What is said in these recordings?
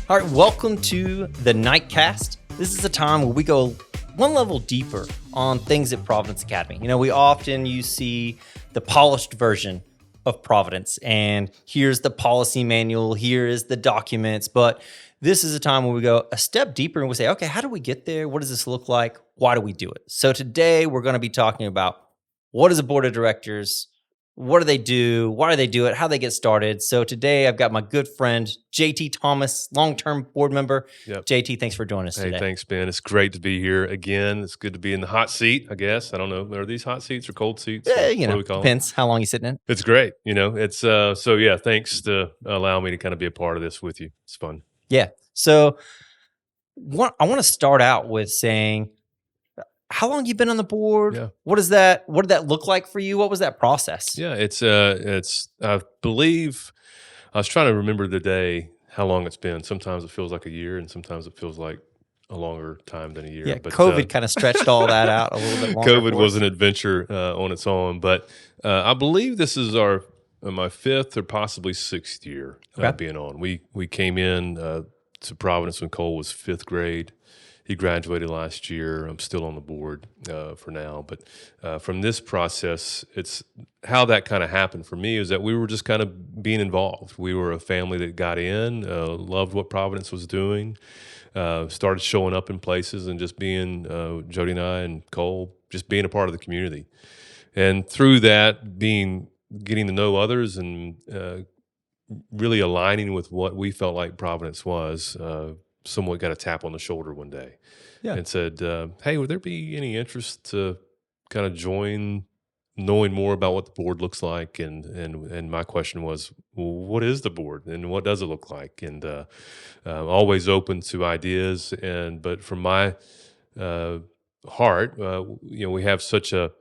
All right, welcome to the Nightcast. This is a time where we go one level deeper on things at Providence Academy. You know, you see the polished version of Providence, and here's the policy manual, here is the documents, but this is a time where we go a step deeper and we say, okay, how do we get there? What does this look like? Why do we do it? So today we're going to be talking about what is a board of directors? What do they do? Why do they do it? How they get started? So today I've got my good friend, JT Thomas, long-term board member. Yep. JT, thanks for joining us today. Hey, thanks, Ben. It's great to be here again. It's good to be in the hot seat, I guess. I don't know. Are these hot seats or cold seats? Yeah, What do we call them? Depends how long you're sitting in. It's great. It's so yeah, thanks to allow me to kind of be a part of this with you. It's fun. Yeah. So I want to start out with saying, how long you been on the board? Yeah. What did that look like for you? What was that process? Yeah, it's I believe I was trying to remember the day, how long it's been. Sometimes it feels like a year and sometimes it feels like a longer time than a year. Yeah, but COVID kind of stretched all that out a little bit longer. COVID was an adventure on its own, but I believe this is my fifth or possibly sixth year being on. We came in to Providence when Cole was fifth grade. He graduated last year. I'm still on the board for now. But from this process, it's how that kind of happened for me is that we were just kind of being involved. We were a family that got in, loved what Providence was doing, started showing up in places and just being, Jody and I and Cole, just being a part of the community. And through that, getting to know others and really aligning with what we felt like Providence was, someone got a tap on the shoulder one day and said, hey, would there be any interest to kind of join knowing more about what the board looks like? And my question was, well, what is the board and what does it look like? And always open to ideas. But from my heart, we have such a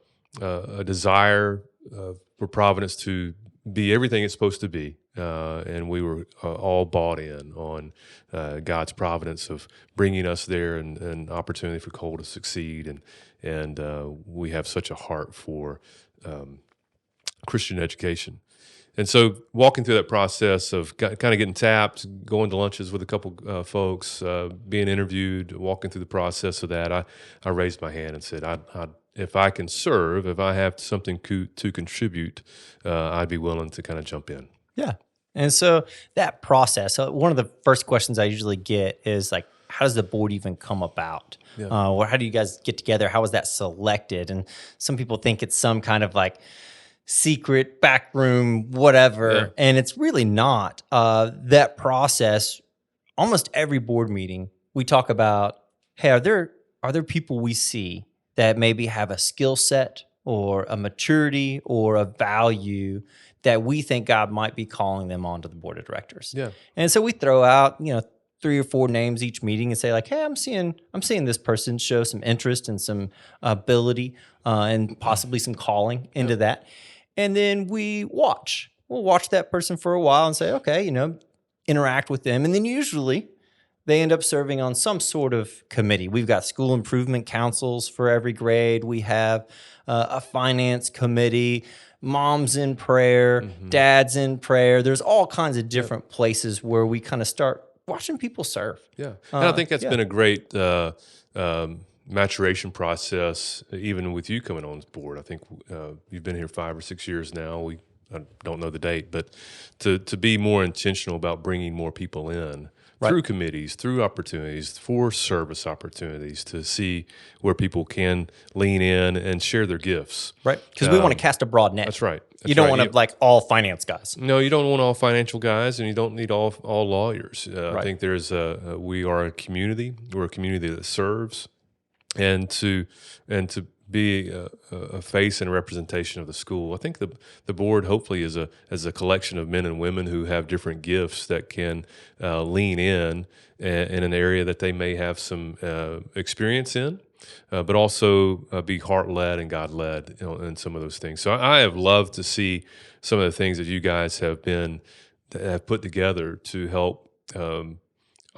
desire for Providence to be everything it's supposed to be. And we were all bought in on God's providence of bringing us there and opportunity for Cole to succeed. And we have such a heart for Christian education. And so walking through that process of kind of getting tapped, going to lunches with a couple folks, being interviewed, walking through the process of that, I raised my hand and said, if I can serve, if I have something to contribute, I'd be willing to kind of jump in. Yeah. And so that process, one of the first questions I usually get is like, how does the board even come about? Yeah. Or how do you guys get together? How was that selected? And some people think it's some kind of like secret backroom, whatever. Yeah. And it's really not. That process, almost every board meeting, we talk about, hey, are there people we see that maybe have a skill set or a maturity or a value that we think God might be calling them onto the board of directors. Yeah. And so we throw out, 3 or 4 names each meeting and say like, hey, I'm seeing this person show some interest and some ability and possibly some calling into that. And then we'll watch that person for a while and say, okay, interact with them. And then usually they end up serving on some sort of committee. We've got school improvement councils for every grade. We have a finance committee, moms in prayer, dads in prayer. There's all kinds of different places where we kind of start watching people serve. Yeah. And I think that's been a great maturation process, even with you coming on this board. I think you've been here 5 or 6 years now. I don't know the date, but to be more intentional about bringing more people in through committees, through opportunities, for service opportunities, to see where people can lean in and share their gifts. Right, because we want to cast a broad net. That's right. You don't want to like all finance guys. No, you don't want all financial guys, and you don't need all lawyers. I think we are a community. We're a community that serves, and to be a face and a representation of the school. I think the board hopefully is a collection of men and women who have different gifts that can lean in an area that they may have some experience in, but also be heart-led and God-led in some of those things. So I have loved to see some of the things that you guys have put together to help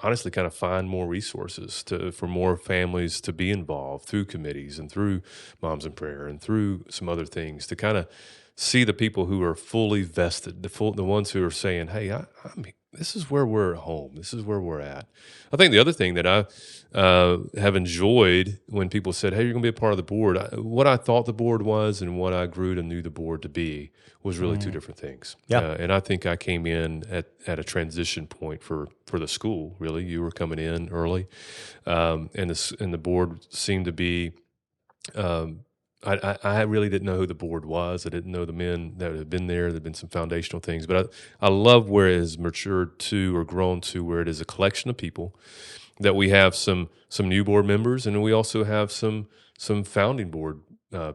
honestly kind of find more resources for more families to be involved through committees and through Moms in Prayer and through some other things, to kind of see the people who are fully vested, the ones who are saying, hey, this is where we're at home. This is where we're at. I think the other thing that I have enjoyed when people said, hey, you're going to be a part of the board, what I thought the board was and what I grew to knew the board to be was really two different things. Yeah. And I think I came in at a transition point for the school, really. You were coming in early, and the board seemed to be I really didn't know who the board was. I didn't know the men that had been there. There had been some foundational things. But I love where it has matured to or grown to where it is a collection of people, that we have some new board members, and we also have some founding board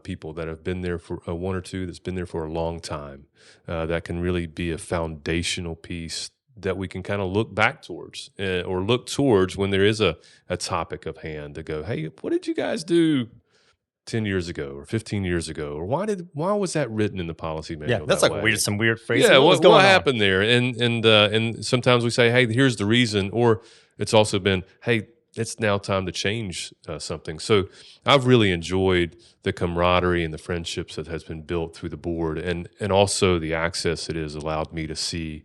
people that have been there for one or two that's been there for a long time, that can really be a foundational piece that we can kind of look back towards or look towards when there is a topic of hand to go, hey, what did you guys do 10 years ago or 15 years ago, or why was that written in the policy manual? Yeah, that's that like way? some weird phrase. Yeah, what happened there? And sometimes we say, hey, here's the reason, or it's also been, hey, it's now time to change something. So I've really enjoyed the camaraderie and the friendships that has been built through the board, and also the access it has allowed me to see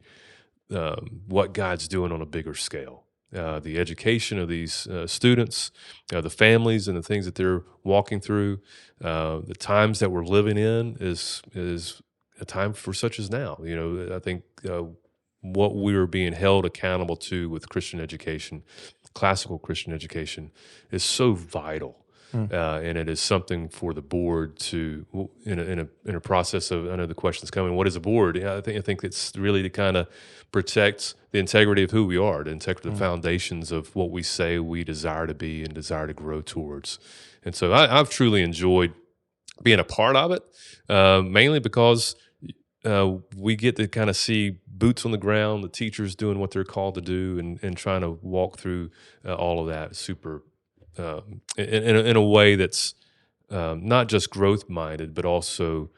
what God's doing on a bigger scale. The education of these students, the families and the things that they're walking through, the times that we're living in is a time for such as now. You know, I think what we are being held accountable to with Christian education, classical Christian education, is so vital. And it is something for the board to, in a process of, I know the question's coming, what is a board? Yeah, I think it's really to kind of protect the integrity of who we are, to protect the foundations of what we say we desire to be and desire to grow towards. And so I've truly enjoyed being a part of it, mainly because we get to kind of see boots on the ground, the teachers doing what they're called to do, and trying to walk through all of that super in a way that's not just growth minded, but also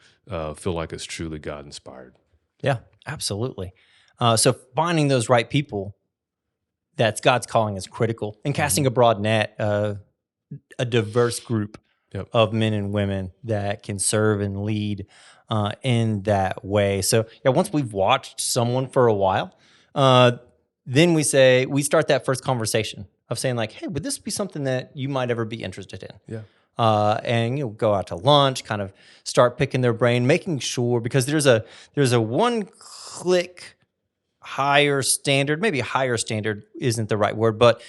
feel like it's truly God inspired. Yeah, absolutely. So finding those right people, that's God's calling, is critical, and casting a broad net, a diverse group of men and women that can serve and lead in that way. So yeah, once we've watched someone for a while, then we start that first conversation of saying like, hey, would this be something that you might ever be interested in? Yeah. And go out to lunch, kind of start picking their brain, making sure, because there's a one click higher standard, maybe higher standard isn't the right word, but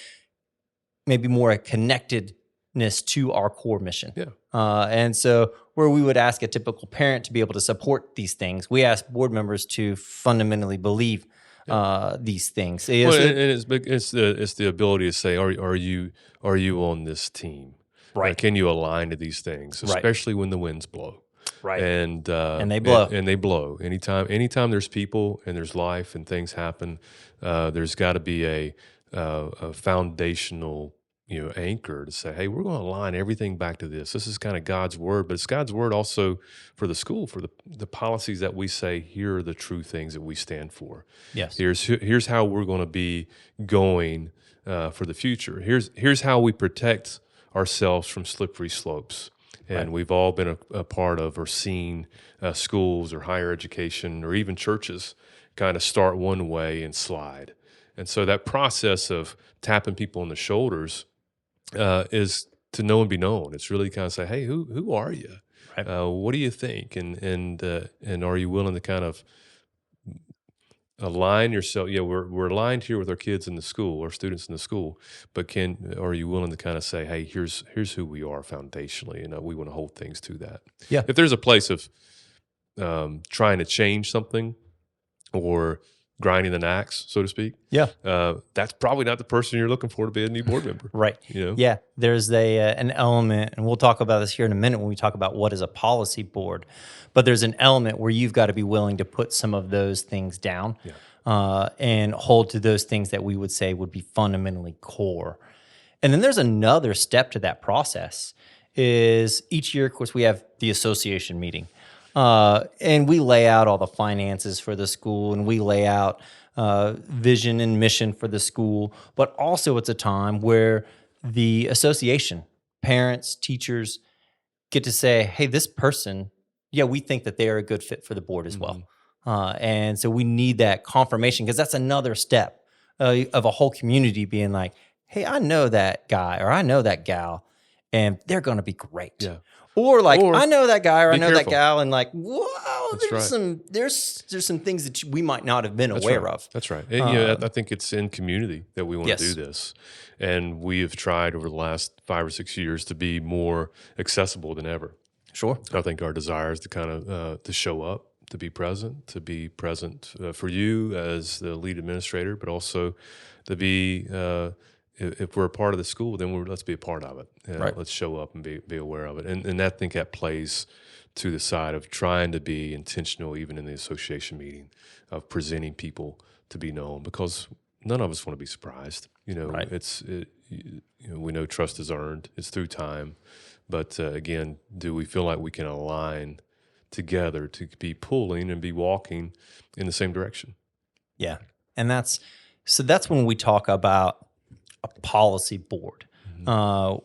maybe more a connectedness to our core mission. Yeah. And so where we would ask a typical parent to be able to support these things, we ask board members to fundamentally believe these things. Well, and it's the ability to say, are you on this team? Right. Can you align to these things, especially when the winds blow? Right. And they blow. And they blow. Anytime there's people and there's life and things happen, there's got to be a foundational anchor to say, hey, we're going to align everything back to this. This is kind of God's word, but it's God's word also for the school, for the policies that we say, here are the true things that we stand for. Yes. Here's how we're going to be going for the future. Here's how we protect ourselves from slippery slopes. And we've all been a part of or seen schools or higher education or even churches kind of start one way and slide. And so that process of tapping people on the shoulders is to know and be known. It's really kind of say, hey, who are you? Right. What do you think? And are you willing to kind of align yourself? Yeah, we're aligned here with our kids in the school, our students in the school, but are you willing to kind of say, hey, here's who we are foundationally, and we want to hold things to that. Yeah. If there's a place of trying to change something or grinding an axe, so to speak, that's probably not the person you're looking for to be a new board member. Right. Yeah. There's an element, and we'll talk about this here in a minute when we talk about what is a policy board, but there's an element where you've got to be willing to put some of those things down and hold to those things that we would say would be fundamentally core. And then there's another step to that process is each year, of course, we have the association meeting. And we lay out all the finances for the school, and we lay out vision and mission for the school. But also it's a time where the association, parents, teachers get to say, hey, this person, we think that they are a good fit for the board as well. And so we need that confirmation, because that's another step of a whole community being like, hey, I know that guy or I know that gal, and they're going to be great. Yeah. Or like, Or I know that guy or I be know that careful. gal, and like, whoa, That's right. there's some things that we might not have been That's aware right. of. That's right. And, I think it's in community that we want to Yes. do this. And we have tried over the last 5 or 6 years to be more accessible than ever. Sure. I think our desire is to kind of to show up, to be present for you as the lead administrator, but also to be if we're a part of the school, then let's be a part of it. Right. Let's show up and be aware of it. And I think that plays to the side of trying to be intentional, even in the association meeting, of presenting people to be known, because none of us want to be surprised. Right. We know trust is earned. It's through time. But again, do we feel like we can align together to be pulling and be walking in the same direction? Yeah. And that's when we talk about a policy board. I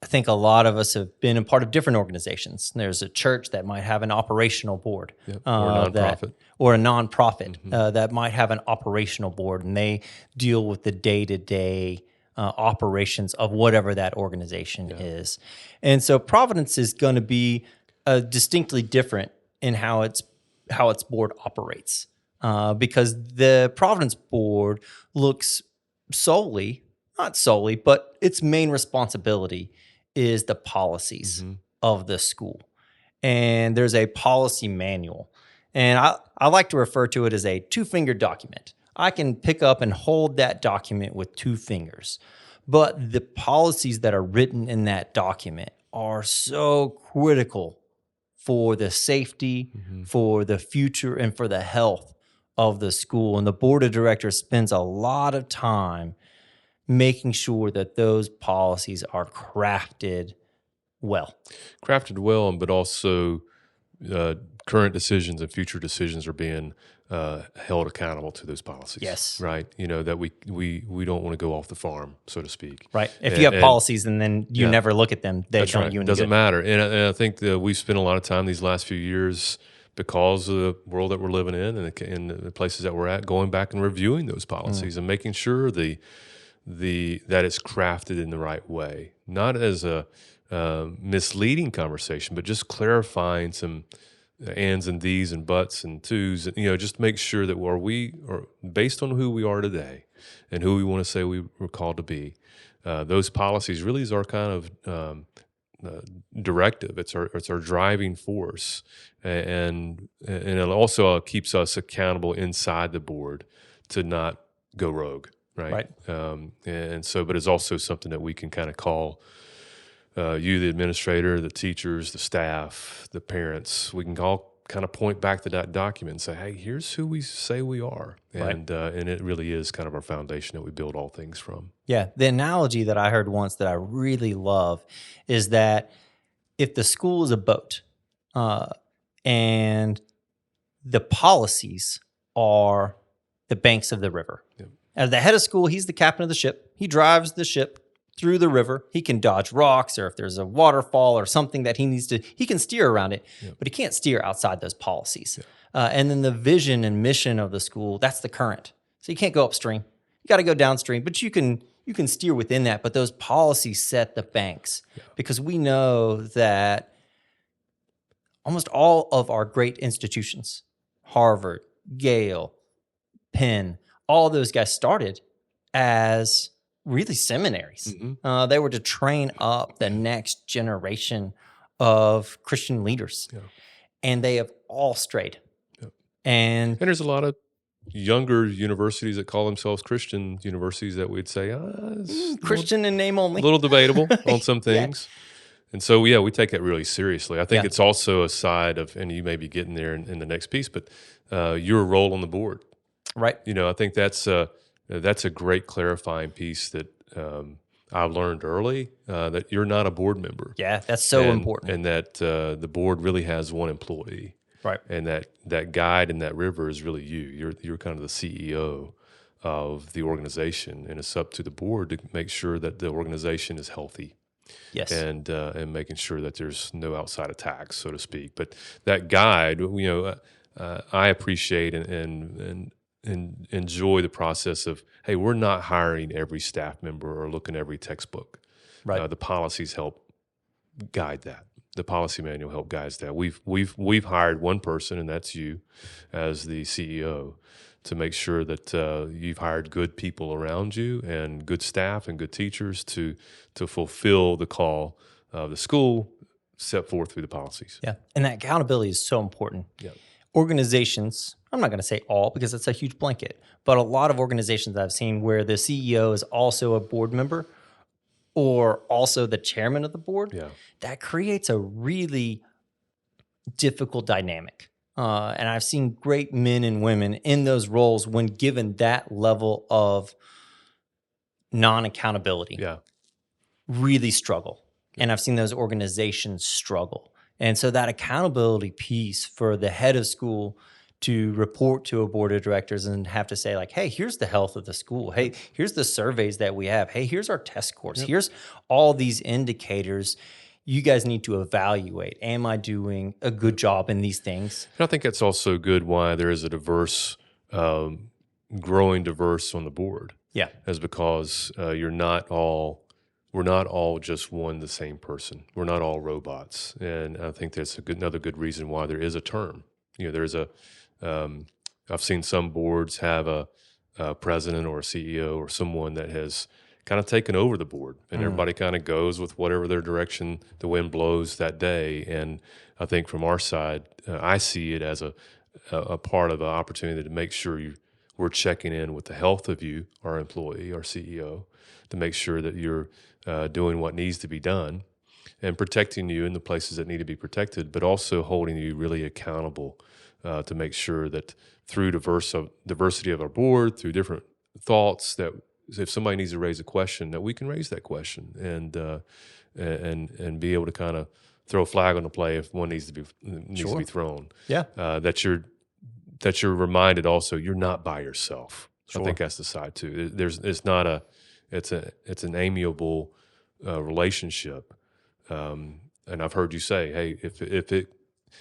think a lot of us have been a part of different organizations. There's a church that might have an operational board, Yep. Or a nonprofit. or a nonprofit that might have an operational board, and they deal with the day-to-day operations of whatever that organization is. And so Providence is going to be distinctly different in how its board operates, because the Providence board looks not solely, but its main responsibility is the policies of the school. And there's a policy manual. And I like to refer to it as a 2-finger document. I can pick up and hold that document with 2 fingers. But the policies that are written in that document are so critical for the safety, for the future, and for the health of the school. And the board of directors spends a lot of time making sure that those policies are crafted well. But also current decisions and future decisions are being held accountable to those policies. Yes. Right. That we don't want to go off the farm, so to speak. Right. If you have policies and then you never look at them, they That's don't right. do any Doesn't good. matter. And I think that we've spent a lot of time these last few years, because of the world that we're living in and the places that we're at, going back and reviewing those policies and making sure that it's crafted in the right way, not as a misleading conversation, but just clarifying some ands and these and buts and twos, and just make sure that we are based on who we are today and who we want to say we were called to be. Those policies really is our kind of directive. It's our driving force, and it also keeps us accountable inside the board to not go rogue. Right. And so, but it's also something that we can kind of call you, the administrator, the teachers, the staff, the parents. We can all kind of point back to that document and say, hey, here's who we say we are. And it really is kind of our foundation that we build all things from. Yeah. The analogy that I heard once that I really love is that if the school is a boat and the policies are the banks of the river. Yep. At the head of school, he's the captain of the ship. He drives the ship through the river. He can dodge rocks, or if there's a waterfall or something that he can steer around it, but he can't steer outside those policies. And then the vision and mission of the school, that's the current. So you can't go upstream. You got to go downstream, but you can steer within that. But those policies set the banks, because we know that almost all of our great institutions, Harvard, Yale, Penn, all those guys started as really seminaries. They were to train up the next generation of Christian leaders, and they have all strayed. And there's a lot of younger universities that call themselves Christian universities that we'd say Christian in name only, a little debatable on some things. And so, we take that really seriously. I think it's also a side of, and you may be getting there in the next piece, but your role on the board. Right. I think that's a great clarifying piece that I learned early, that you're not a board member. Yeah, that's so important. And that the board really has one employee. Right. And that guide in that river is really you. You're kind of the CEO of the organization, and it's up to the board to make sure that the organization is healthy. Yes. And making sure that there's no outside attacks, so to speak. But that guide, I appreciate and enjoy the process of, hey, we're not hiring every staff member or looking at every textbook. Right. The policies help guide that. The policy manual help guides that. We've hired one person, and that's you, as the CEO, to make sure that you've hired good people around you and good staff and good teachers to fulfill the call of the school set forth through the policies. Yeah. And that accountability is so important. Yeah. Organizations, I'm not going to say all because it's a huge blanket, but a lot of organizations I've seen where the CEO is also a board member or also the chairman of the board, Yeah. that creates a really difficult dynamic. And I've seen great men and women in those roles when given that level of non-accountability Yeah. really struggle. And I've seen those organizations struggle. And so that accountability piece for the head of school to report to a board of directors and have to say like, hey, here's the health of the school. Hey, here's the surveys that we have. Hey, here's our test scores. Here's all these indicators. You guys need to evaluate. Am I doing a good job in these things? And I think that's also good why there is a diverse, growing diverse on the board. Yeah. Is because we're not all just the same person. We're not all robots, and I think that's another good reason why there is a term. There's I've seen some boards have a president or a CEO or someone that has kind of taken over the board, and everybody kind of goes with whatever their direction the wind blows that day. And I think from our side, I see it as a part of an opportunity to make sure we're checking in with the health of you, our employee, our CEO, to make sure that you're doing what needs to be done and protecting you in the places that need to be protected, but also holding you really accountable to make sure that through diversity of our board, through different thoughts, that if somebody needs to raise a question, that we can raise that question and be able to kind of throw a flag on the play if one needs to be thrown. Yeah. That you're reminded also you're not by yourself. Sure. I think that's the side too. It's an amiable relationship. And I've heard you say, hey,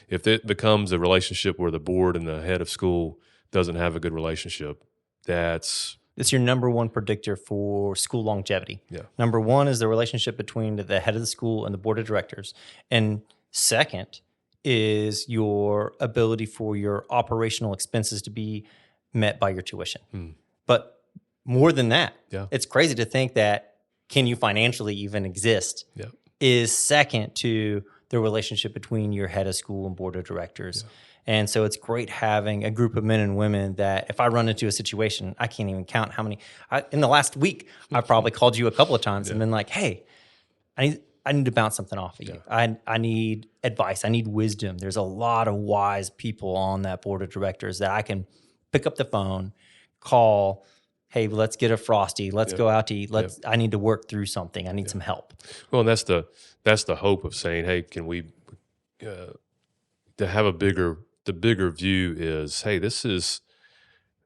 if it becomes a relationship where the board and the head of school doesn't have a good relationship, it's your number one predictor for school longevity. Yeah. Number one is the relationship between the head of the school and the board of directors. And second is your ability for your operational expenses to be met by your tuition. But more than that, it's crazy to think that can you financially even exist is second to the relationship between your head of school and board of directors. And so it's great having a group of men and women that if I run into a situation, I can't even count how many. In the last week, I probably called you a couple of times and been like, hey, I need to bounce something off of you. I need advice. I need wisdom. There's a lot of wise people on that board of directors that I can pick up the phone, call, hey, let's get a Frosty. Let's go out to eat. I need to work through something. I need some help. Well, and that's the hope of saying, hey, can we to have the bigger view is, hey,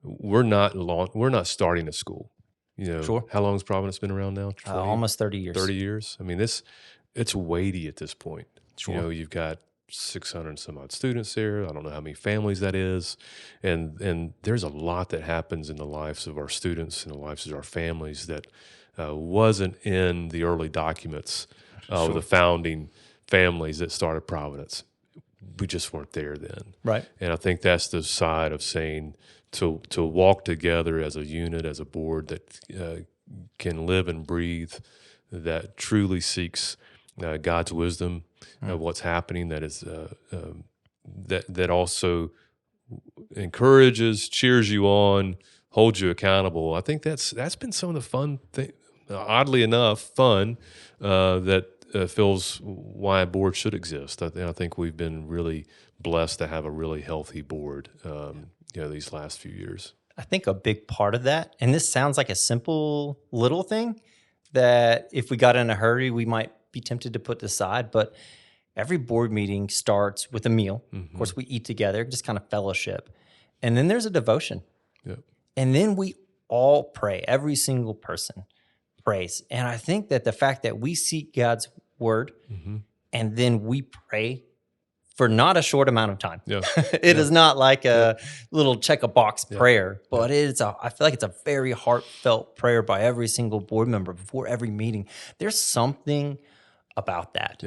we're not starting a school. Sure. How long has Providence been around now? Almost 30 years. 30 years. I mean, it's weighty at this point. Sure. You've got 600 and some odd students there. I don't know how many families that is. And there's a lot that happens in the lives of our students and the lives of our families that wasn't in the early documents of the founding families that started Providence. We just weren't there then. Right. And I think that's the side of saying to walk together as a unit, as a board that can live and breathe, that truly seeks God's wisdom of what's happening, that is that also encourages, cheers you on, holds you accountable. I think that's been some of the fun thing. Oddly enough, fun that feels why a board should exist. I think we've been really blessed to have a really healthy board. These last few years. I think a big part of that, and this sounds like a simple little thing that if we got in a hurry, we might be tempted to put aside, but every board meeting starts with a meal. Of course, we eat together, just kind of fellowship. And then there's a devotion. Yep. And then we all pray. Every single person prays. And I think that the fact that we seek God's word and then we pray for not a short amount of time. Yeah. It is not like a little check a box prayer, but I feel like it's a very heartfelt prayer by every single board member before every meeting. There's something about that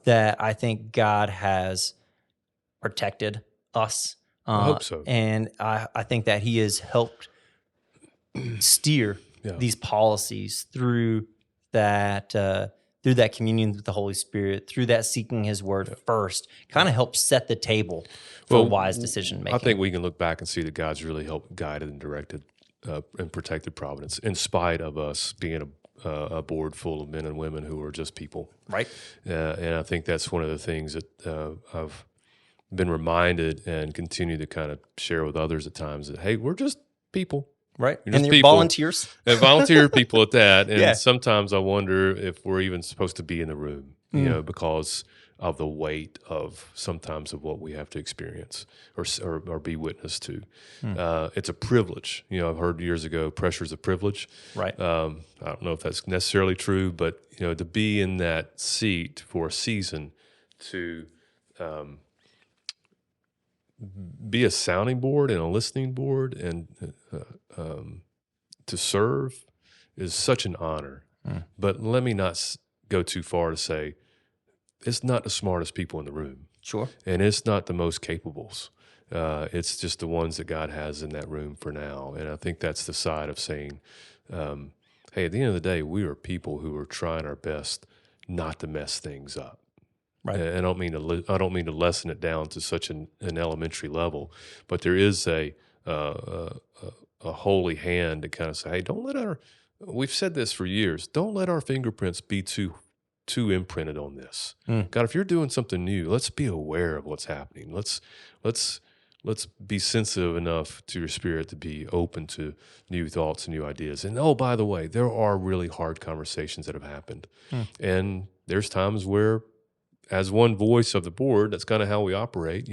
that I think God has protected us. I hope so. And I think that he has helped steer these policies through that communion with the Holy Spirit, through that seeking his word first, kind of helps set the table for wise decision making. I think we can look back and see that God's really helped guided and directed and protected Providence in spite of us being a board full of men and women who are just people. Right. And I think that's one of the things that I've been reminded and continue to kind of share with others at times that, hey, we're just people. Right. You're And just they're people. volunteers. And volunteer people at that. And sometimes I wonder if we're even supposed to be in the room, because of the weight of sometimes of what we have to experience or be witness to. It's a privilege. I've heard years ago, pressure's a privilege. Right. I don't know if that's necessarily true, but to be in that seat for a season, to be a sounding board and a listening board and to serve is such an honor. But let me not go too far to say it's not the smartest people in the room. Sure. And it's not the most capables. It's just the ones that God has in that room for now. And I think that's the side of saying, hey, at the end of the day, we are people who are trying our best not to mess things up. Right. And I don't mean to lessen it down to such an elementary level, but there is a holy hand to kind of say, hey, we've said this for years, don't let our fingerprints be too imprinted on this. God, if you're doing something new, let's be aware of what's happening. Let's be sensitive enough to your spirit to be open to new thoughts and new ideas. And oh, by the way, there are really hard conversations that have happened. And there's times where, as one voice of the board, that's kind of how we operate.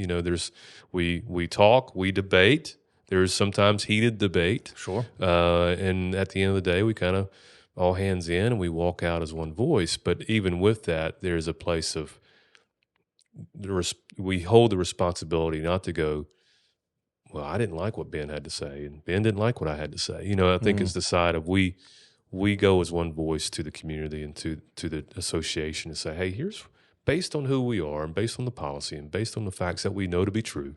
We talk, we debate. There's sometimes heated debate. Sure. And at the end of the day, we kind of all hands in and we walk out as one voice. But even with that, there's a place of we hold the responsibility not to go, well, I didn't like what Ben had to say, and Ben didn't like what I had to say. I think it's the side of we go as one voice to the community and to the association and say, hey, here's based on who we are and based on the policy and based on the facts that we know to be true,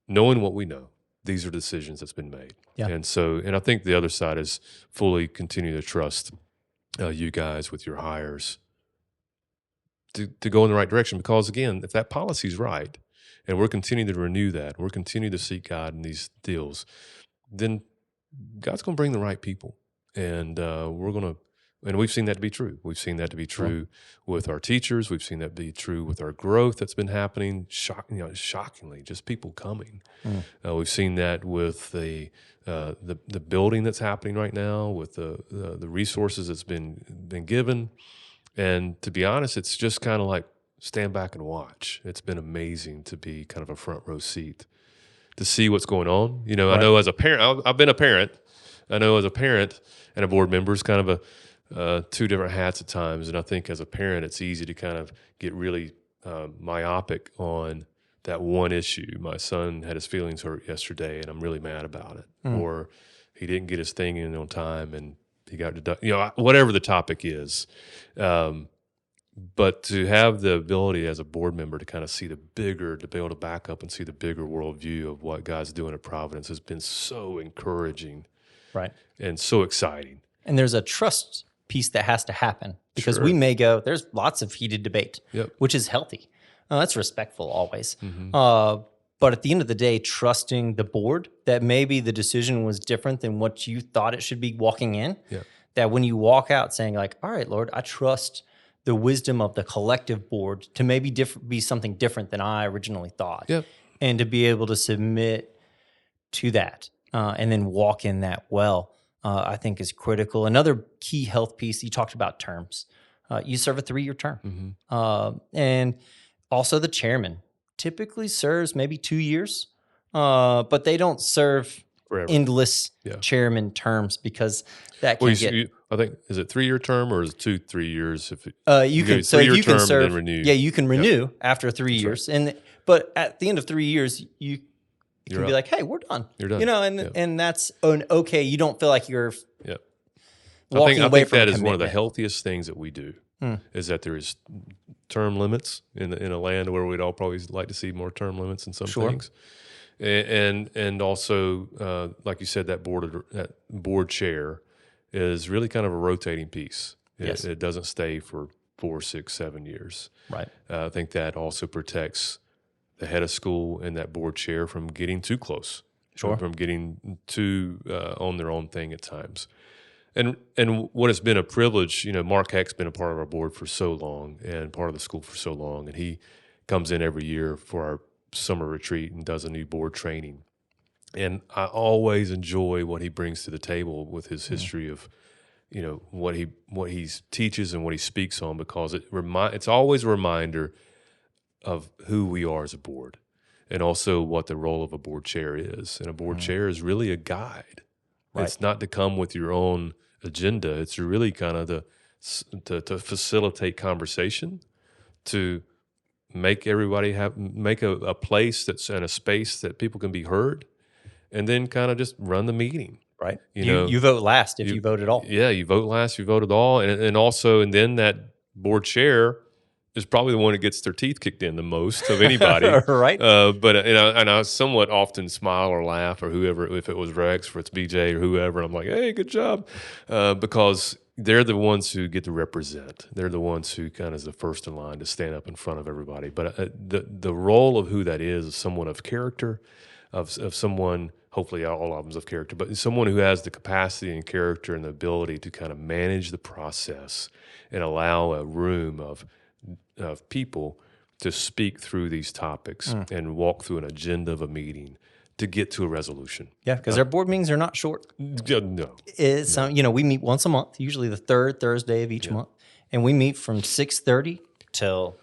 knowing what we know, these are decisions that's been made. Yeah. And I think the other side is fully continue to trust you guys with your hires to go in the right direction. Because again, if that policy is right and we're continuing to renew that, we're continuing to seek God in these deals, then God's going to bring the right people. And and we've seen that to be true. We've seen that to be true with our teachers. We've seen that be true with our growth that's been happening. Shockingly, just people coming. We've seen that with the building that's happening right now, with the resources that's been given. And to be honest, it's just kind of like stand back and watch. It's been amazing to be kind of a front row seat to see what's going on. I know as a parent, I've been a parent. I know as a parent and a board member is kind of two different hats at times. And I think as a parent, it's easy to kind of get really myopic on that one issue. My son had his feelings hurt yesterday and I'm really mad about it. Or he didn't get his thing in on time and he got whatever the topic is. But to have the ability as a board member to kind of see to be able to back up and see the bigger worldview of what God's doing at Providence has been so encouraging. Right. And so exciting. And there's a trust piece that has to happen because we may go, there's lots of heated debate, which is healthy. That's respectful always. But at the end of the day, trusting the board that maybe the decision was different than what you thought it should be walking in, that when you walk out saying like, all right, Lord, I trust the wisdom of the collective board to maybe be something different than I originally thought. And to be able to submit to that and then walk in that well. I think is critical. Another key health piece, you talked about terms. You serve a 3-year term. And also the chairman typically serves maybe 2 years, but they don't serve Forever. endless chairman terms, because that can get. I think, is it 3-year term or is it 2-3 years? If it, You can, get so if 3-year you can term serve, and then renew. yeah, you can renew after 3 years, but at the end of 3 years, you can be like, hey, we're done. You're done. You know, and that's okay. You don't feel like you're I walking away think from that a is one of the commitment. healthiest things that we do. Is that there is term limits in a land where we'd all probably like to see more term limits in some things, and also like you said, that board chair is really kind of a rotating piece. It doesn't stay for 4, 6, 7 years. Right. I think that also protects the head of school and that board chair from getting too close, from getting too on their own thing at times. And what has been a privilege, Mark Heck's been a part of our board for so long and part of the school for so long, and he comes in every year for our summer retreat and does a new board training. And I always enjoy what he brings to the table with his history of, what he teaches and what he speaks on, because it's always a reminder of who we are as a board, and also what the role of a board chair is. And a board chair is really a guide. Right. It's not to come with your own agenda. It's really kind of to facilitate conversation, to make everybody make a place that's in a space that people can be heard, and then kind of just run the meeting. Right. You vote last if you vote at all. Yeah, you vote last, you vote at all, and then that board chair is probably the one that gets their teeth kicked in the most of anybody. Right. But and I somewhat often smile or laugh, or whoever, if it was Rex or it's BJ or whoever, I'm like, hey, good job, because they're the ones who get to represent. They're the ones who kind of is the first in line to stand up in front of everybody. But the role of who that is someone of character, of someone, hopefully all of them's of character, but someone who has the capacity and character and the ability to kind of manage the process and allow a room of people to speak through these topics and walk through an agenda of a meeting to get to a resolution. Yeah, because their board meetings are not short. No. It's we meet once a month, usually the third Thursday of each month, and we meet from 6:30 till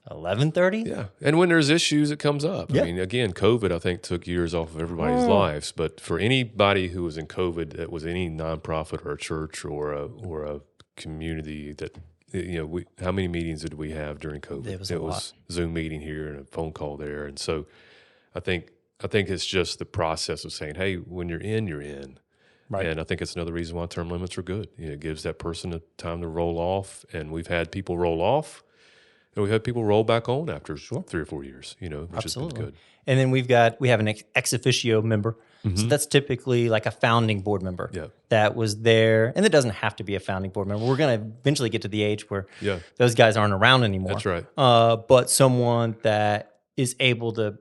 11:30. Yeah, and when there's issues, it comes up. Yeah. I mean, again, COVID, I think, took years off of everybody's lives. But for anybody who was in COVID, that was any nonprofit or a church or a community that, how many meetings did we have during COVID? It was a lot. Zoom meeting here and a phone call there, and so I think it's just the process of saying, hey, when you're in, you're in. Right. And I think it's another reason why term limits are good. It gives that person a time to roll off, and we've had people roll off. And we had people roll back on after 3 or 4 years, which has been good. And then we have an ex officio member. So that's typically like a founding board member that was there. And it doesn't have to be a founding board member. We're going to eventually get to the age where those guys aren't around anymore. That's right. But someone that is able to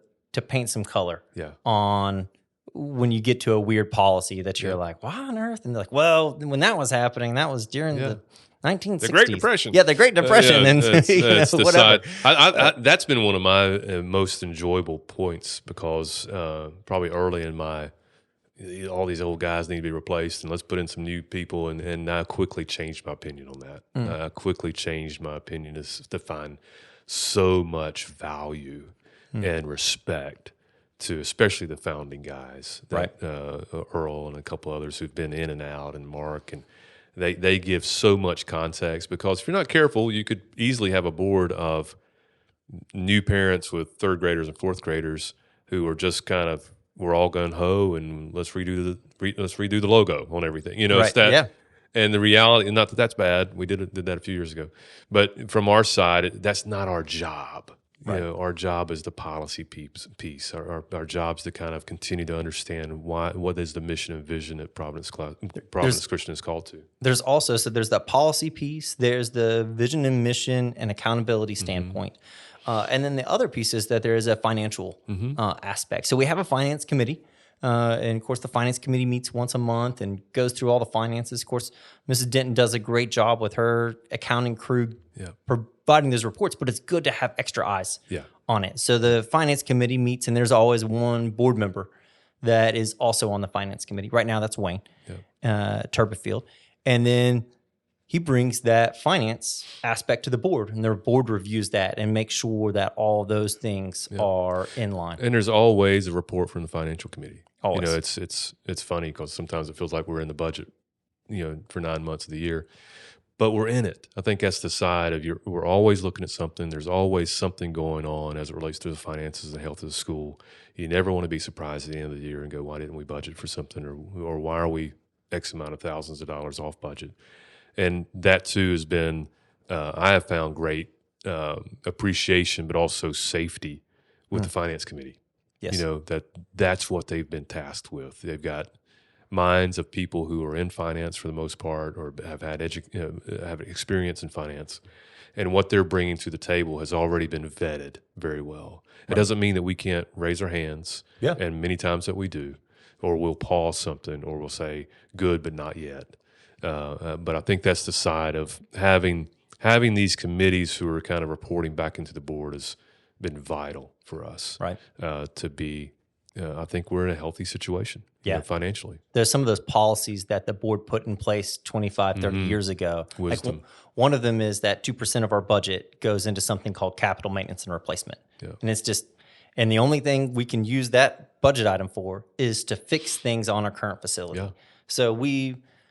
paint some color on when you get to a weird policy that you're like, why on earth? And they're like, well, when that was happening, that was during the 1960s. The Great Depression. Yeah, the Great Depression. And whatever. That's been one of my most enjoyable points, because probably early in all these old guys need to be replaced, and let's put in some new people. And I quickly changed my opinion on that. I quickly changed my opinion to find so much value and respect to especially the founding guys, Earl and a couple others who've been in and out, and Mark, and they give so much context, because if you're not careful, you could easily have a board of new parents with third graders and fourth graders who are just kind of, we're all gung ho and let's redo the logo on everything. It's that. Yeah. And the reality, not that that's bad. We did that a few years ago, but from our side, that's not our job. Right. Our job is the policy piece. Our job is to kind of continue to understand what is the mission and vision that Providence Christian is called to. There's also, there's that policy piece, there's the vision and mission and accountability standpoint. And then the other piece is that there is a financial aspect. So we have a finance committee. And of course, the finance committee meets once a month and goes through all the finances. Of course, Mrs. Denton does a great job with her accounting crew providing those reports, but it's good to have extra eyes on it. So the finance committee meets, and there's always one board member that is also on the finance committee. Right now, that's Wayne Turbefield. And then he brings that finance aspect to the board, and their board reviews that and makes sure that all those things are in line. And there's always a report from the financial committee. Always. You know, it's funny because sometimes it feels like we're in the budget, for 9 months of the year, but we're in it. I think that's the side of we're always looking at something. There's always something going on as it relates to the finances and health of the school. You never want to be surprised at the end of the year and go, why didn't we budget for something, or why are we X amount of thousands of dollars off budget? And that too has been, I have found great appreciation, but also safety with the finance committee. Yes. That's what they've been tasked with. They've got minds of people who are in finance for the most part, or have had have experience in finance, and what they're bringing to the table has already been vetted very well. It doesn't mean that we can't raise our hands, and many times that we do, or we'll pause something, or we'll say good but not yet. But I think that's the side of having these committees who are kind of reporting back into the board has been vital for us. Right. To be, I think we're in a healthy situation financially. There's some of those policies that the board put in place 25, 30 years ago. Wisdom. Like one of them is that 2% of our budget goes into something called capital maintenance and replacement. Yeah. And it's just, and the only thing we can use that budget item for is to fix things on our current facility. Yeah. So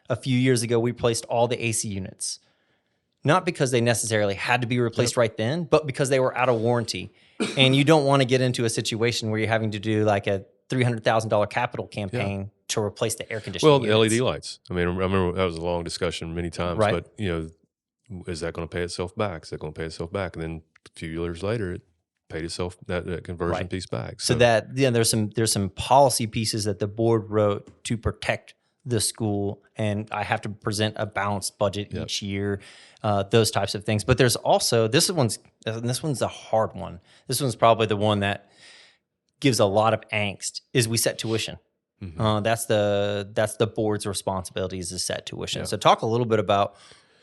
a few years ago, we replaced all the AC units, not because they necessarily had to be replaced right then, but because they were out of warranty. And you don't want to get into a situation where you're having to do like a $300,000 capital campaign to replace the air conditioning. Well, the units. LED lights. I mean, I remember that was a long discussion many times, Right. but is that going to pay itself back? Is that going to pay itself back? And then a few years later, it paid itself that conversion piece back. So there's some policy pieces that the board wrote to protect the school, and I have to present a balanced budget each year, those types of things. But there's also this one's a hard one. This one's probably the one that gives a lot of angst. Is we set tuition. That's the board's responsibility, is to set tuition. So talk a little bit about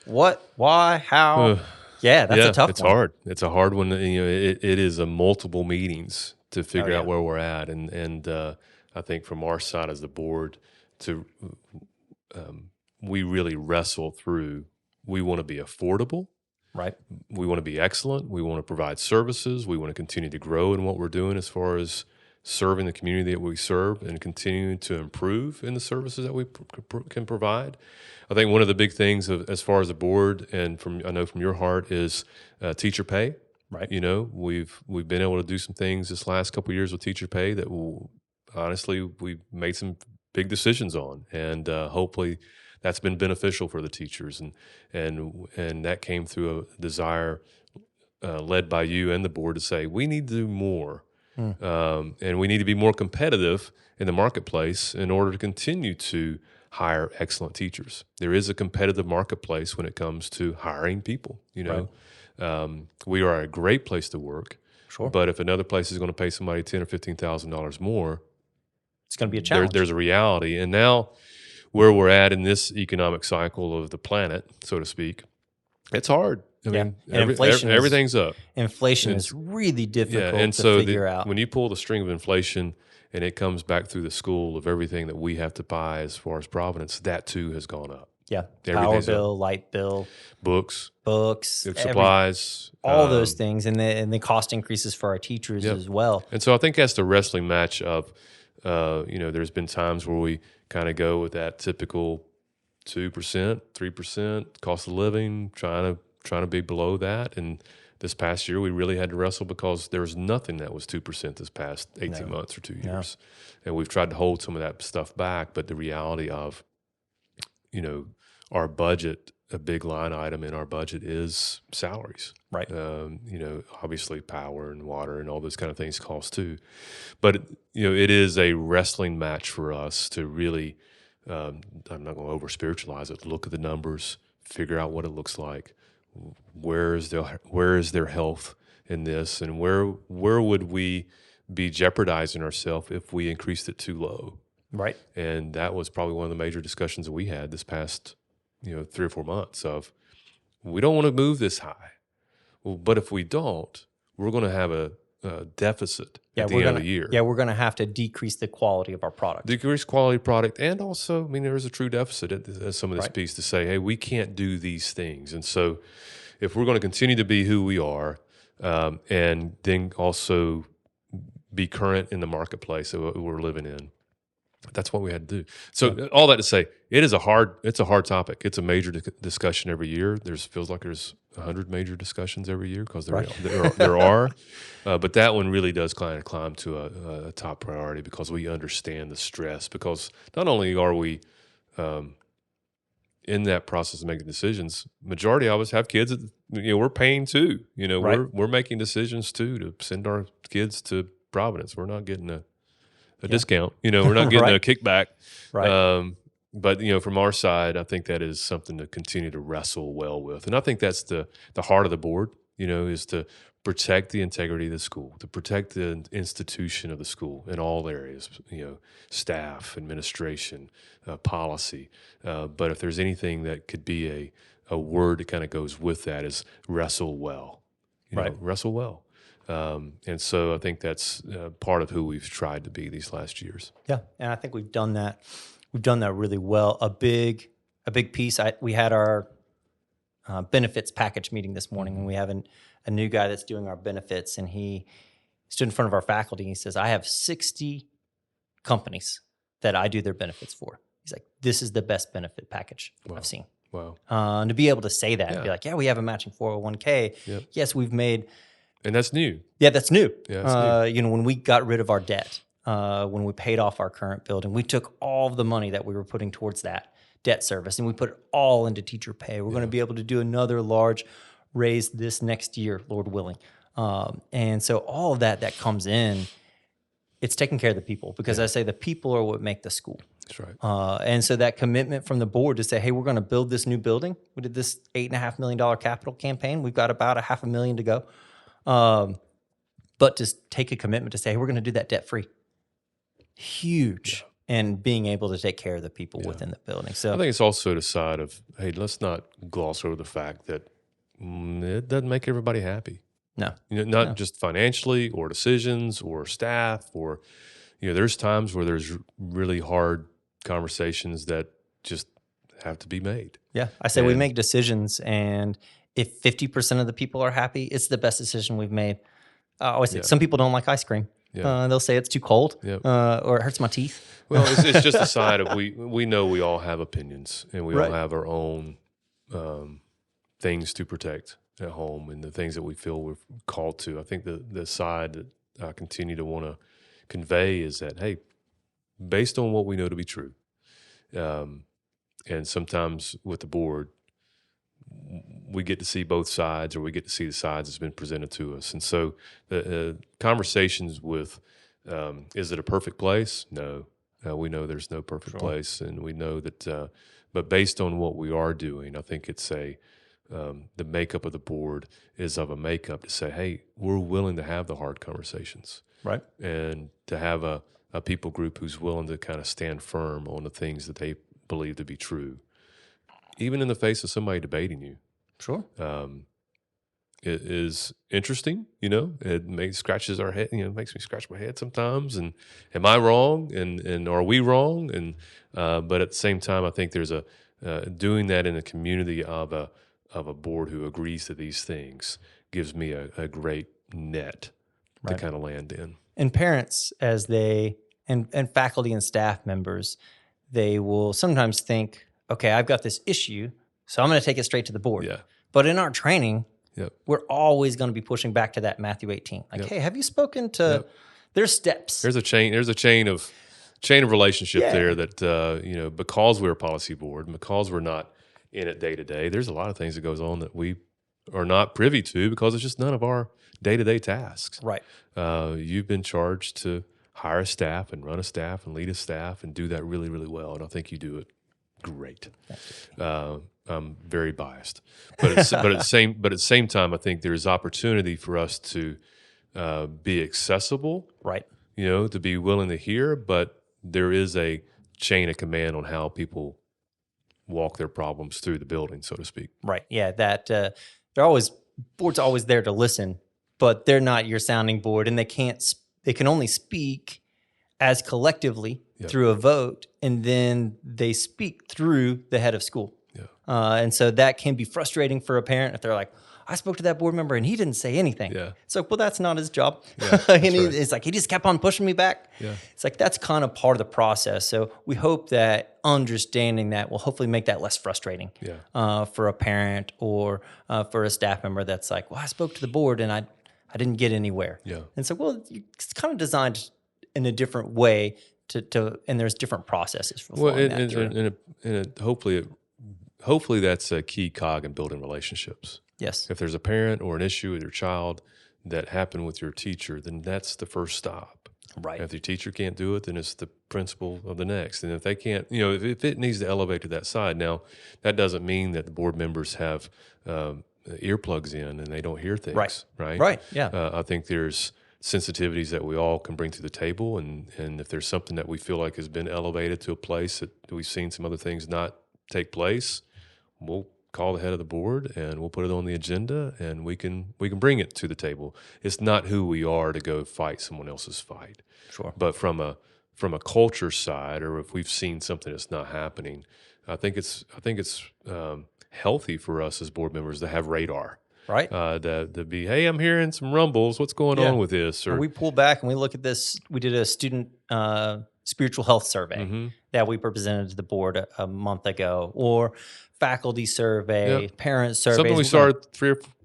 what, why, how. That's a tough one. It's hard. It's a hard one. It is a multiple meetings to figure out where we're at, and I think from our side as the board, we really wrestle through. We want to be affordable, right? We want to be excellent. We want to provide services. We want to continue to grow in what we're doing as far as serving the community that we serve, and continuing to improve in the services that we can provide. I think one of the big things as far as the board, and I know from your heart, is teacher pay. Right. We've been able to do some things this last couple of years with teacher pay that we've made some big decisions on, and hopefully that's been beneficial for the teachers, and that came through a desire led by you and the board to say we need to do more, and we need to be more competitive in the marketplace in order to continue to hire excellent teachers. There is a competitive marketplace when it comes to hiring people. We are a great place to work, but if another place is going to pay somebody $10,000 or $15,000 more, it's going to be a challenge. There's a reality. And now where we're at in this economic cycle of the planet, so to speak, it's hard. I mean, everything's up. Inflation is really difficult and to so figure out. When you pull the string of inflation and it comes back through the school of everything that we have to buy as far as Providence, that too has gone up. Yeah, power bill, light bill, books, supplies, all those things, and the cost increases for our teachers as well. And so I think that's the wrestling match of, there's been times where we kind of go with that typical 2%, 3% cost of living, trying to be below that. And this past year, we really had to wrestle because there was nothing that was 2% this past 18 months or 2 years. And we've tried to hold some of that stuff back. But the reality of, our budget, a big line item in our budget is salaries. Right. Obviously power and water and all those kind of things cost too. But, it is a wrestling match for us to really, I'm not going to over spiritualize it, look at the numbers, figure out what it looks like. Where is their health in this, and where would we be jeopardizing ourselves if we increased it too low? Right. And that was probably one of the major discussions that we had this past 3 or 4 months of, we don't want to move this high. Well, but if we don't, we're going to have a deficit Yeah, at the we're end gonna of the year. yeah we're gonna have to decrease the quality of our product. Decrease quality product, and also, I mean, there is a true deficit at some of this Right. piece to say, hey, we can't do these things. And so, if we're going to continue to be who we are, and then also be current in the marketplace that we're living in, that's what we had to do. So, all that to say, it's a hard topic. It's a major discussion every year. Feels like there's 100 major discussions every year because there are. But that one really does climb to a top priority because we understand the stress. Because not only are we in that process of making decisions, majority of us have kids that, we're paying too. Right. We're making decisions too to send our kids to Providence. We're not getting a discount. We're not getting a kickback. Right. But from our side, I think that is something to continue to wrestle well with, and I think that's the heart of the board. Is to protect the integrity of the school, to protect the institution of the school in all areas. Staff, administration, policy. But if there's anything that could be a word that kind of goes with that, is wrestle well. Wrestle well. And so I think that's part of who we've tried to be these last years. Yeah, and I think we've done that. We've done that really well. A big piece. We had our benefits package meeting this morning, and we have a new guy that's doing our benefits, and he stood in front of our faculty and he says, "I have 60 companies that I do their benefits for." He's like, "This is the best benefit package I've seen." Wow. And to be able to say that and be like, "Yeah, we have a matching 401k. Yep. Yes, we've made." And that's new. Yeah, that's new. Yeah, that's new. When we got rid of our debt, when we paid off our current building, we took all of the money that we were putting towards that debt service and we put it all into teacher pay. We're going to be able to do another large raise this next year, Lord willing. And so all of that comes in, it's taking care of the people, because I say the people are what make the school. That's right. And so that commitment from the board to say, hey, we're going to build this new building. We did this $8.5 million capital campaign. We've got about $500,000 to go. But to take a commitment to say, hey, we're going to do that debt free. Huge. And being able to take care of the people within the building. So I think it's also the side of, hey, let's not gloss over the fact that it doesn't make everybody happy. No. Not just financially or decisions or staff or, there's times where there's really hard conversations that just have to be made. Yeah. I say we make decisions, and if 50% of the people are happy, it's the best decision we've made. I always say some people don't like ice cream. Yeah. They'll say it's too cold Yep. or it hurts my teeth. Well, it's just a side of we know we all have opinions and we all Right. have our own things to protect at home and the things that we feel we're called to. I think the side that I continue to want to convey is that, hey, based on what we know to be true, and sometimes with the board, we get to see both sides, or we get to see the sides that's been presented to us. And so the conversations with, is it a perfect place? No. We know there's no perfect place, and we know that, but based on what we are doing, I think it's the makeup of the board is of a makeup to say, hey, we're willing to have the hard conversations. Right. And to have a people group who's willing to kind of stand firm on the things that they believe to be true, even in the face of somebody debating you. Sure. It is interesting, it scratches our head, it makes me scratch my head sometimes. And am I wrong? And are we wrong? And, but at the same time, I think there's doing that in a community of a board who agrees to these things gives me a great net to kind of land in. And parents, as and faculty and staff members, they will sometimes think, okay, I've got this issue, so I'm going to take it straight to the board. Yeah. But in our training, Yep. we're always going to be pushing back to that Matthew 18. Like, hey, have you spoken to? There's steps. There's a chain of relationship there that because we're a policy board, because we're not in it day to day, there's a lot of things that goes on that we are not privy to because it's just none of our day to day tasks. Right. You've been charged to hire a staff and run a staff and lead a staff and do that really, really well, and I think you do it great. I'm very biased, but at the same time, I think there's opportunity for us to be accessible, Right. To be willing to hear, but there is a chain of command on how people walk their problems through the building, so to speak. Right. Yeah. That board's always there to listen, but they're not your sounding board, and they can't. They can only speak as collectively through a vote, and then they speak through the head of school. Yeah. And so that can be frustrating for a parent if they're like, I spoke to that board member and he didn't say anything. Yeah. It's like, well, that's not his job. Yeah, and right. it's like, he just kept on pushing me back. Yeah. It's like, that's kind of part of the process. So we hope that understanding that will hopefully make that less frustrating for a parent or for a staff member that's like, well, I spoke to the board and I didn't get anywhere. Yeah. And so, well, it's kind of designed in a different way and there's different processes for following that through. Hopefully that's a key cog in building relationships. Yes. If there's a parent or an issue with your child that happened with your teacher, then that's the first stop. Right. And if your teacher can't do it, then it's the principal of the next. And if they can't, if it needs to elevate to that side, now that doesn't mean that the board members have earplugs in and they don't hear things. Right. Right. Yeah. I think there's sensitivities that we all can bring to the table. And if there's something that we feel like has been elevated to a place that we've seen some other things not take place, we'll call the head of the board and we'll put it on the agenda and we can bring it to the table. It's not who we are to go fight someone else's fight. Sure. But from a culture side, or if we've seen something that's not happening, I think it's healthy for us as board members to have radar. Right. To be, hey, I'm hearing some rumbles. What's going on with this? Or we pull back and we look at this. We did a student spiritual health survey that we presented to the board a month ago, or faculty survey, parent survey. Something we started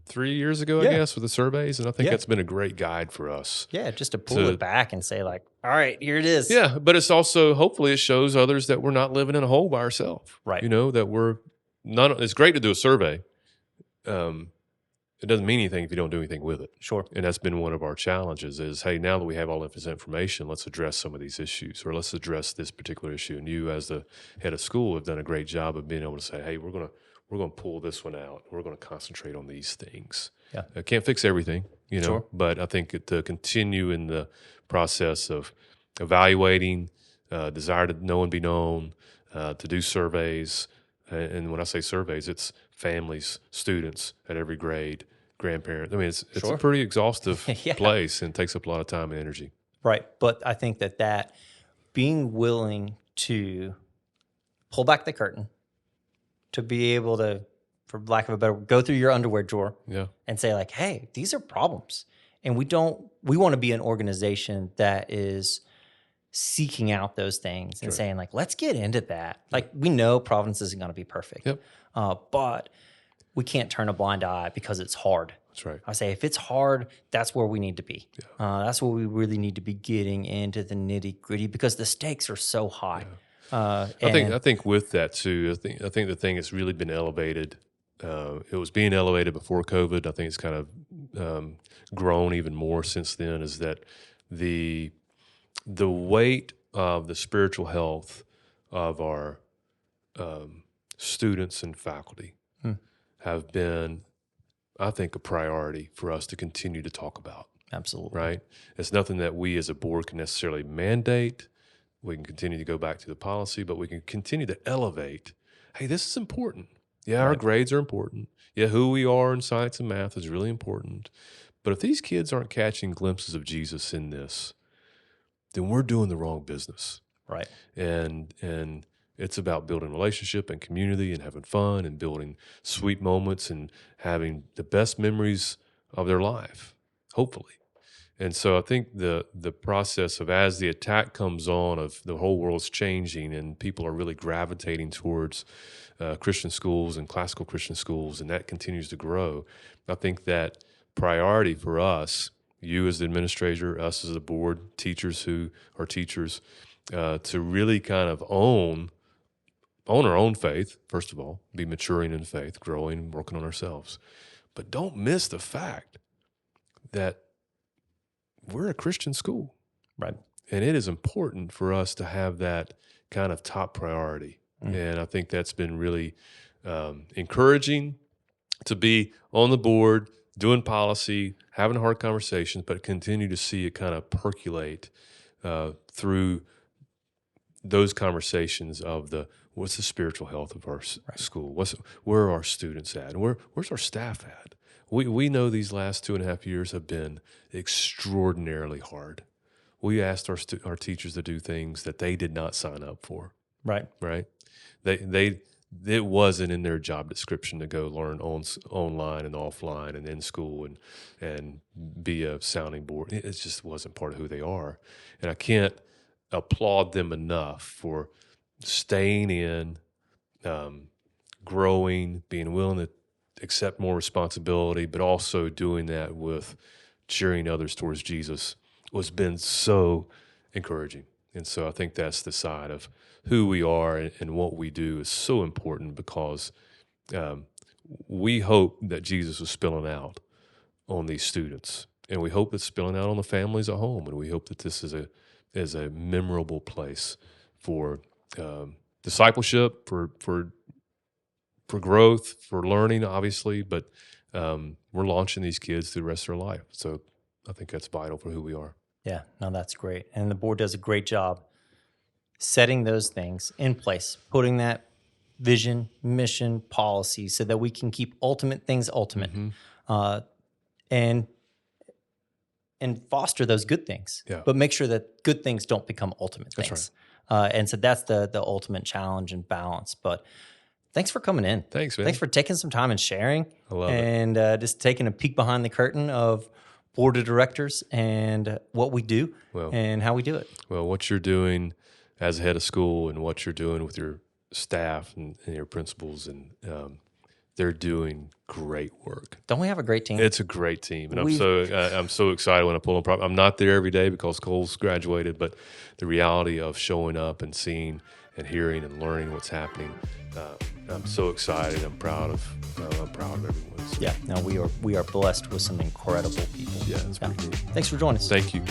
3 years ago, I guess, with the surveys, and I think that's been a great guide for us. Yeah, just to pull it back and say like, all right, here it is. Yeah, but it's also, hopefully it shows others that we're not living in a hole by ourselves. Right. That we're not, it's great to do a survey. It doesn't mean anything if you don't do anything with it. Sure. And that's been one of our challenges is, hey, now that we have all of this information, let's address some of these issues, or let's address this particular issue. And you as the head of school have done a great job of being able to say, hey, we're going to pull this one out. We're going to concentrate on these things. Yeah. I can't fix everything, Sure. but I think to continue in the process of evaluating, desire to know and be known, to do surveys. And when I say surveys, it's families, students at every grade, grandparents. I mean, it's a pretty exhaustive place and takes up a lot of time and energy. Right. But I think that being willing to pull back the curtain, to be able to, for lack of a better word, go through your underwear drawer and say like, hey, these are problems. And we want to be an organization that is seeking out those things and saying like, let's get into that. Like we know Providence isn't going to be perfect, but we can't turn a blind eye because it's hard. That's right. I say if it's hard, that's where we need to be. Yeah. That's where we really need to be getting into the nitty gritty because the stakes are so high. Yeah. I think with that too, I think the thing that's really been elevated. It was being elevated before COVID. I think it's kind of grown even more since then. Is that the weight of the spiritual health of our students and faculty have been, I think, a priority for us to continue to talk about. Absolutely. Right? It's nothing that we as a board can necessarily mandate. We can continue to go back to the policy, but we can continue to elevate, hey, this is important. Yeah, our grades are important. Yeah, who we are in science and math is really important. But if these kids aren't catching glimpses of Jesus in this, then we're doing the wrong business. Right. And it's about building relationship and community and having fun and building sweet moments and having the best memories of their life, hopefully. And so I think the process of as the attack comes on of the whole world's changing and people are really gravitating towards Christian schools and classical Christian schools, and that continues to grow, I think that priority for us, you as the administrator, us as the board, teachers who are teachers, to really kind of own our own faith, first of all, be maturing in faith, growing, working on ourselves. But don't miss the fact that we're a Christian school. Right. And it is important for us to have that kind of top priority. And I think that's been really encouraging to be on the board, doing policy, having hard conversations, but continue to see it kind of percolate through those conversations of what's the spiritual health of our school? Where are our students at? And where's our staff at? We know these last 2.5 years have been extraordinarily hard. We asked our teachers to do things that they did not sign up for. Right. It wasn't in their job description to go learn online and offline and in school and be a sounding board. It just wasn't part of who they are. And I can't applaud them enough for staying in, growing, being willing to accept more responsibility, but also doing that with cheering others towards Jesus was been so encouraging. And so I think that's the side of who we are and what we do is so important, because we hope that Jesus is spilling out on these students, and we hope it's spilling out on the families at home, and we hope that this is a memorable place for discipleship, for growth, for learning, obviously, but we're launching these kids through the rest of their life. So I think that's vital for who we are. Yeah, no, that's great. And the board does a great job setting those things in place, putting that vision, mission, policy so that we can keep ultimate things ultimate, and foster those good things, but make sure that good things don't become ultimate things. That's right. And so that's the ultimate challenge and balance. But thanks for coming in. Thanks, man. Thanks for taking some time and sharing. I love it. And just taking a peek behind the curtain of board of directors and what we do and how we do it. Well, what you're doing as a head of school and what you're doing with your staff and your principals, and they're doing great work. Don't we have a great team? It's a great team, and I'm so excited when I pull them. I'm not there every day because Cole's graduated, but the reality of showing up and seeing and hearing and learning what's happening, I'm so excited. I'm proud of everyone. So. Yeah, no, we are blessed with some incredible people. Yeah, that's pretty cool. Thanks for joining us. Thank you.